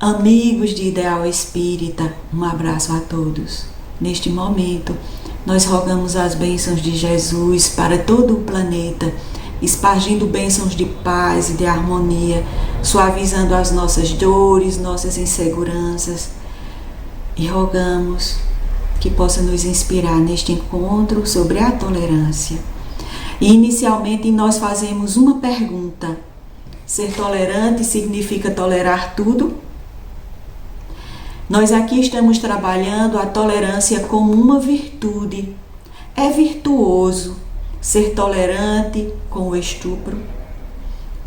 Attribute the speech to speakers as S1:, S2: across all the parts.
S1: Amigos de Ideal Espírita, um abraço a todos. Neste momento, nós rogamos as bênçãos de Jesus para todo o planeta, espargindo bênçãos de paz e de harmonia, suavizando as nossas dores, nossas inseguranças. E rogamos que possa nos inspirar neste encontro sobre a tolerância. E inicialmente nós fazemos uma pergunta: ser tolerante significa tolerar tudo? Nós aqui estamos trabalhando a tolerância como uma virtude. É virtuoso ser tolerante com o estupro,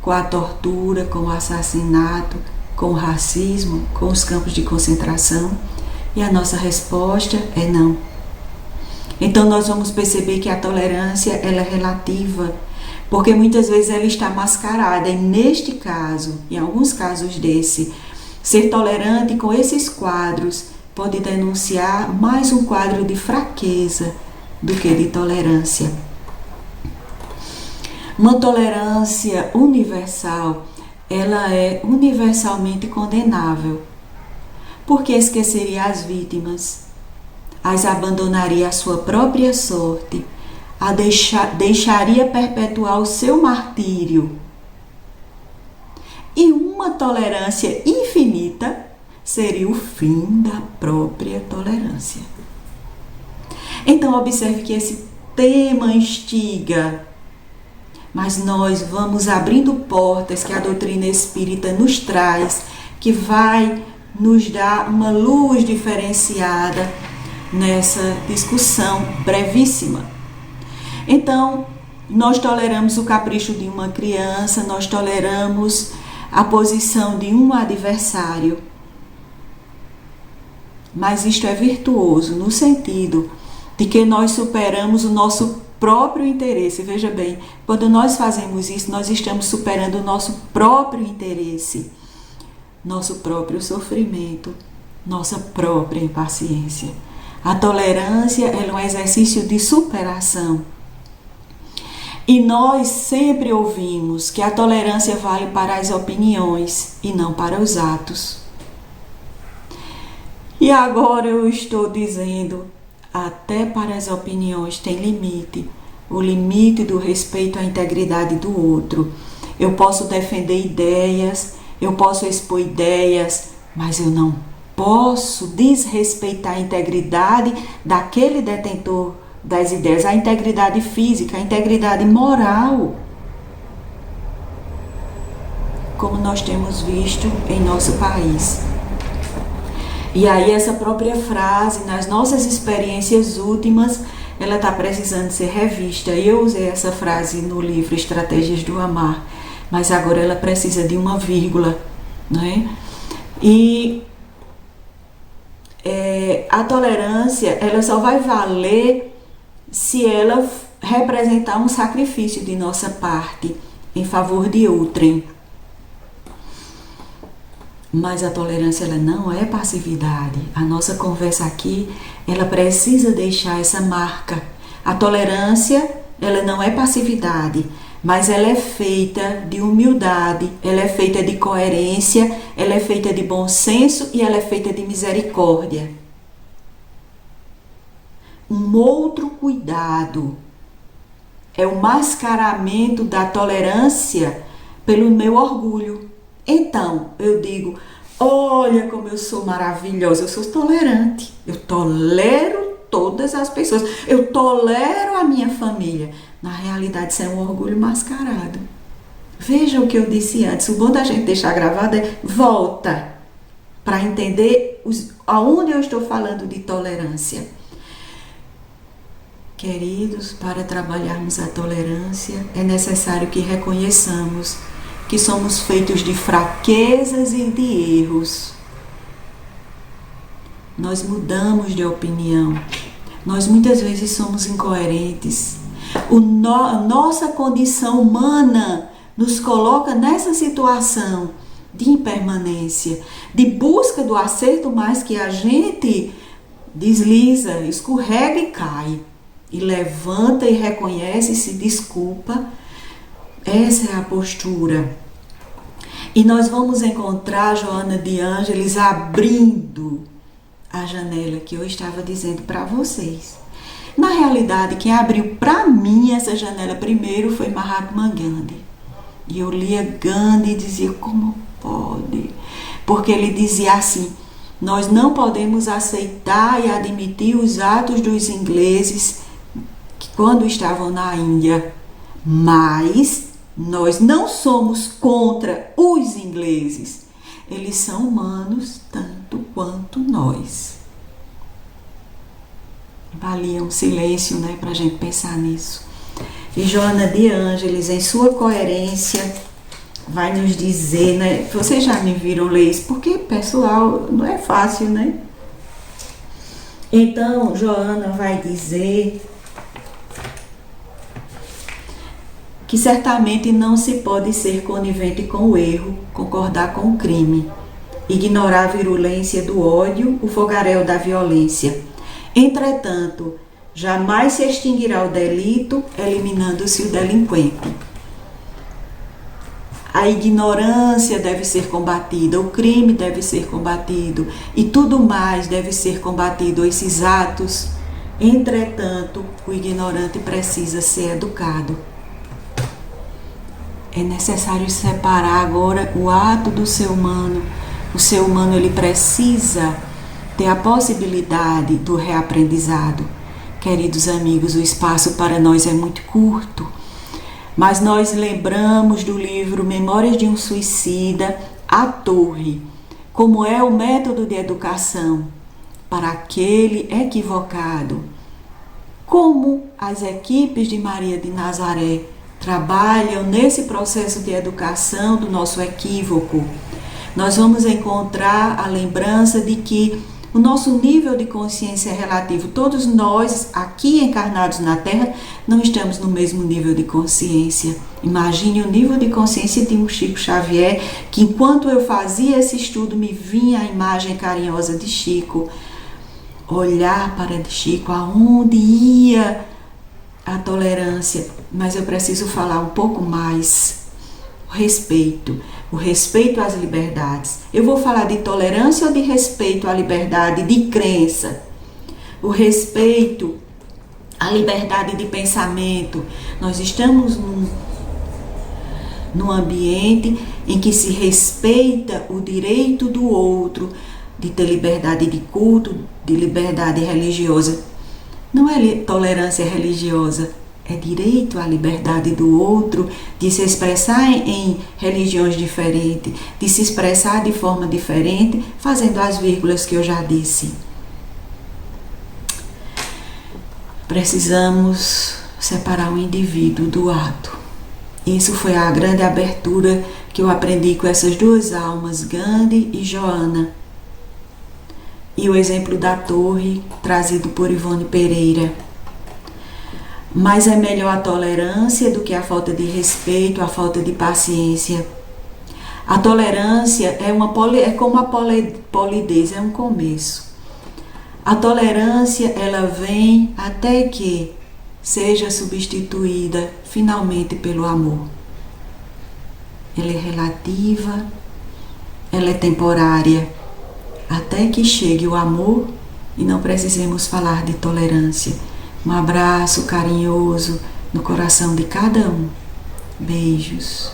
S1: com a tortura, com o assassinato, com o racismo, com os campos de concentração? E a nossa resposta é não. Então nós vamos perceber que a tolerância ela é relativa, porque muitas vezes ela está mascarada. E neste caso, em alguns casos desse, ser tolerante com esses quadros pode denunciar mais um quadro de fraqueza do que de tolerância. Uma tolerância universal, ela é universalmente condenável, porque esqueceria as vítimas, as abandonaria à sua própria sorte, deixaria perpetuar o seu martírio. E uma tolerância infinita seria o fim da própria tolerância. Então observe que esse tema instiga, mas nós vamos abrindo portas que a doutrina espírita nos traz, que vai nos dar uma luz diferenciada nessa discussão brevíssima. Então, nós toleramos o capricho de uma criança, nós toleramos a posição de um adversário. Mas isto é virtuoso no sentido de que nós superamos o nosso próprio interesse. Veja bem, quando nós fazemos isso, nós estamos superando o nosso próprio interesse, nosso próprio sofrimento, nossa própria impaciência. A tolerância é um exercício de superação. E nós sempre ouvimos que a tolerância vale para as opiniões e não para os atos. E agora eu estou dizendo, até para as opiniões tem limite, o limite do respeito à integridade do outro. Eu posso defender ideias, eu posso expor ideias, mas eu não posso desrespeitar a integridade daquele detentor das ideias, a integridade física, a integridade moral, como nós temos visto em nosso país. E aí essa própria frase, nas nossas experiências últimas, ela está precisando ser revista. Eu usei essa frase no livro Estratégias do Amar, mas agora ela precisa de uma vírgula, né? E a tolerância, ela só vai valer se ela representar um sacrifício de nossa parte em favor de outrem. Mas a tolerância ela não é passividade. A nossa conversa aqui, ela precisa deixar essa marca. A tolerância, ela não é passividade, mas ela é feita de humildade, ela é feita de coerência, ela é feita de bom senso e ela é feita de misericórdia. Um outro cuidado é o mascaramento da tolerância pelo meu orgulho. Então, eu digo, olha como eu sou maravilhosa, eu sou tolerante, eu tolero todas as pessoas, eu tolero a minha família. Na realidade, isso é um orgulho mascarado. Veja o que eu disse antes, o bom da gente deixar gravado é volta para entender aonde eu estou falando de tolerância. Queridos, para trabalharmos a tolerância, é necessário que reconheçamos que somos feitos de fraquezas e de erros. Nós mudamos de opinião. Nós muitas vezes somos incoerentes. Nossa condição humana nos coloca nessa situação de impermanência, de busca do acerto, mas que a gente desliza, escorrega e cai. E levanta e reconhece e se desculpa. Essa é a postura. E nós vamos encontrar Joana de Ângeles abrindo a janela que eu estava dizendo para vocês. Na realidade, quem abriu para mim essa janela primeiro foi Mahatma Gandhi. E eu lia Gandhi e dizia, como pode? Porque ele dizia assim, nós não podemos aceitar e admitir os atos dos ingleses que quando estavam na Índia, mas nós não somos contra os ingleses. Eles são humanos tanto quanto nós. Valia um silêncio, né, para a gente pensar nisso. E Joana de Ângeles, em sua coerência, vai nos dizer, né? Vocês já me viram ler isso? Porque, pessoal, não é fácil, né? Então, Joana vai dizer que certamente não se pode ser conivente com o erro, concordar com o crime, ignorar a virulência do ódio, o fogaréu da violência. Entretanto, jamais se extinguirá o delito, eliminando-se o delinquente. A ignorância deve ser combatida, o crime deve ser combatido e tudo mais deve ser combatido, esses atos. Entretanto, o ignorante precisa ser educado. É necessário separar agora o ato do ser humano. O ser humano ele precisa ter a possibilidade do reaprendizado. Queridos amigos, o espaço para nós é muito curto, mas nós lembramos do livro Memórias de um Suicida, A Torre, como é o método de educação para aquele equivocado, como as equipes de Maria de Nazaré trabalham nesse processo de educação do nosso equívoco. Nós vamos encontrar a lembrança de que o nosso nível de consciência é relativo. Todos nós, aqui encarnados na Terra, não estamos no mesmo nível de consciência. Imagine o nível de consciência de um Chico Xavier, que enquanto eu fazia esse estudo, me vinha a imagem carinhosa de Chico. Olhar para Chico, aonde ia a tolerância, mas eu preciso falar um pouco mais. O respeito às liberdades. Eu vou falar de tolerância ou de respeito à liberdade de crença? O respeito à liberdade de pensamento. Nós estamos num ambiente em que se respeita o direito do outro de ter liberdade de culto, de liberdade religiosa. Não é tolerância religiosa, é direito à liberdade do outro de se expressar em religiões diferentes, de se expressar de forma diferente, fazendo as vírgulas que eu já disse. Precisamos separar o indivíduo do ato. Isso foi a grande abertura que eu aprendi com essas duas almas, Gandhi e Joana. E o exemplo da torre, trazido por Ivone Pereira. Mas é melhor a tolerância do que a falta de respeito, a falta de paciência. A tolerância é como a polidez, é um começo. A tolerância, ela vem até que seja substituída finalmente pelo amor. Ela é relativa, ela é temporária, até que chegue o amor e não precisemos falar de tolerância. Um abraço carinhoso no coração de cada um. Beijos.